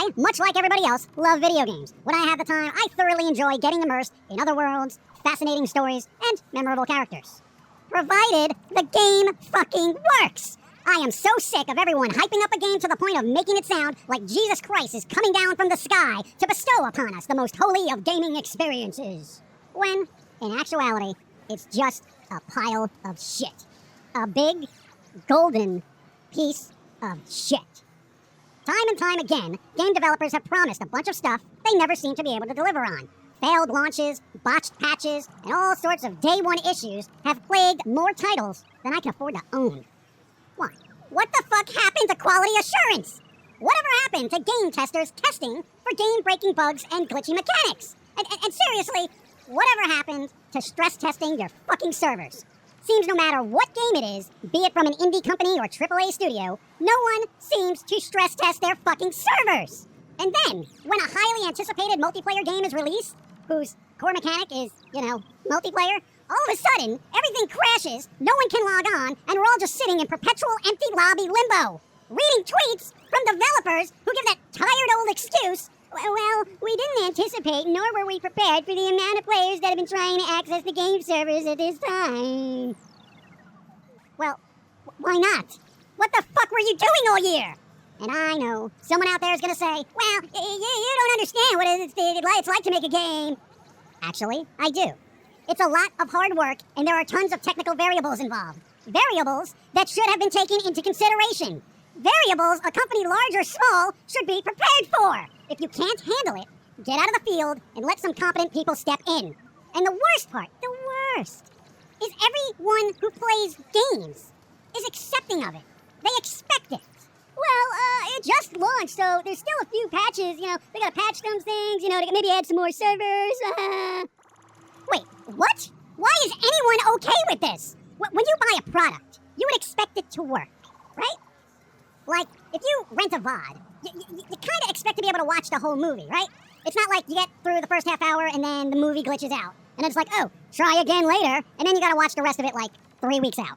I, much like everybody else, love video games. When I have the time, I thoroughly enjoy getting immersed in other worlds, fascinating stories, and memorable characters. Provided the game fucking works! I am so sick of everyone hyping up a game to the point of making it sound like Jesus Christ is coming down from the sky to bestow upon us the most holy of gaming experiences. When, in actuality, it's just a pile of shit. A big, golden piece of shit. Time and time again, game developers have promised a bunch of stuff they never seem to be able to deliver on. Failed launches, botched patches, and all sorts of day one issues have plagued more titles than I can afford to own. Why? What the fuck happened to quality assurance? Whatever happened to game testers testing for game-breaking bugs and glitchy mechanics? And seriously, whatever happened to stress testing your fucking servers? Seems no matter what game it is, be it from an indie company or AAA studio, no one seems to stress test their fucking servers. And then, when a highly anticipated multiplayer game is released, whose core mechanic is, multiplayer, all of a sudden, everything crashes, no one can log on, and we're all just sitting in perpetual empty lobby limbo, reading tweets from developers who give that tired old excuse, well, we didn't anticipate nor were we prepared for the amount of players that have been trying to access the game servers at this time. Well, why not? What the fuck were you doing all year? And I know, someone out there is going to say, well, you don't understand what it's like to make a game. Actually, I do. It's a lot of hard work, and there are tons of technical variables involved. Variables that should have been taken into consideration. Variables a company large or small should be prepared for. If you can't handle it, get out of the field and let some competent people step in. And the worst part, is everyone who plays games is accepting of it. They expect it. Well, it just launched, so there's still a few patches, they gotta patch some things, to maybe add some more servers. Wait, what? Why is anyone okay with this? When you buy a product, you would expect it to work, right? Like, if you rent a VOD, you kind of expect to be able to watch the whole movie, right? It's not like you get through the first half hour and then the movie glitches out. And it's like, oh, try again later, and then you gotta watch the rest of it like 3 weeks out.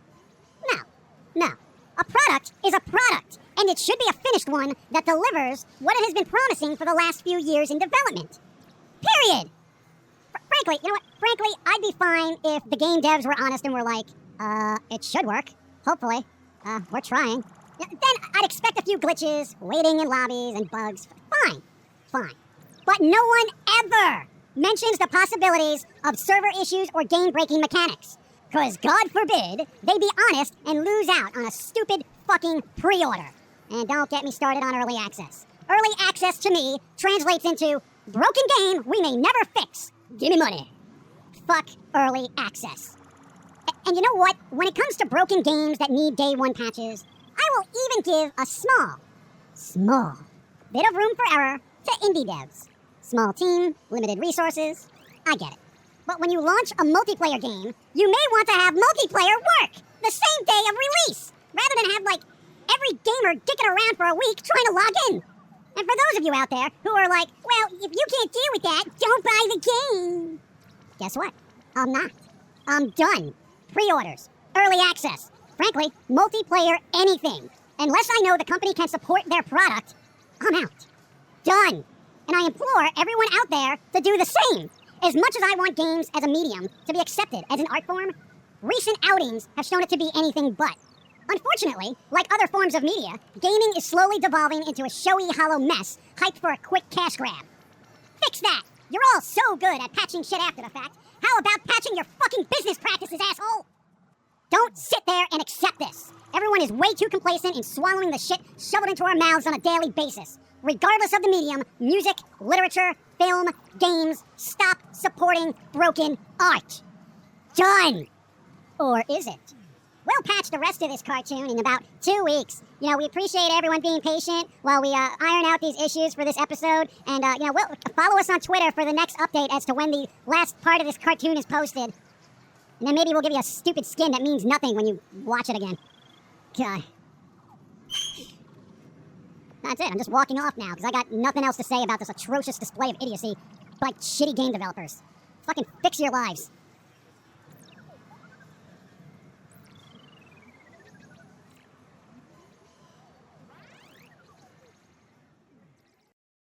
No. A product is a product, and it should be a finished one that delivers what it has been promising for the last few years in development. Period. Frankly, Frankly, I'd be fine if the game devs were honest and were like, it should work. Hopefully. We're trying. Then I'd expect a few glitches, waiting in lobbies, and bugs. Fine. But no one ever mentions the possibilities of server issues or game-breaking mechanics. Because God forbid they be honest and lose out on a stupid fucking pre-order. And don't get me started on early access. Early access to me translates into broken game we may never fix. Give me money. Fuck early access. And you know what? When it comes to broken games that need day one patches, I will even give a small bit of room for error to indie devs. Small team, limited resources, I get it. But when you launch a multiplayer game, you may want to have multiplayer work the same day of release, rather than have, every gamer dicking around for a week trying to log in. And for those of you out there who are like, well, if you can't deal with that, don't buy the game. Guess what? I'm not. I'm done. Pre-orders, early access, frankly, multiplayer anything. Unless I know the company can support their product, I'm out. Done. And I implore everyone out there to do the same. As much as I want games as a medium to be accepted as an art form, recent outings have shown it to be anything but. Unfortunately, like other forms of media, gaming is slowly devolving into a showy, hollow mess hyped for a quick cash grab. Fix that! You're all so good at patching shit after the fact. How about patching your fucking business practices, asshole? Don't sit there and accept this. Everyone is way too complacent in swallowing the shit shoveled into our mouths on a daily basis. Regardless of the medium, music, literature, film, games, stop supporting broken art. Done! Or is it? We'll patch the rest of this cartoon in about 2 weeks. We appreciate everyone being patient while we iron out these issues for this episode. And, we'll follow us on Twitter for the next update as to when the last part of this cartoon is posted. And then maybe we'll give you a stupid skin that means nothing when you watch it again. God. That's it. I'm just walking off now because I got nothing else to say about this atrocious display of idiocy by shitty game developers. Fucking fix your lives.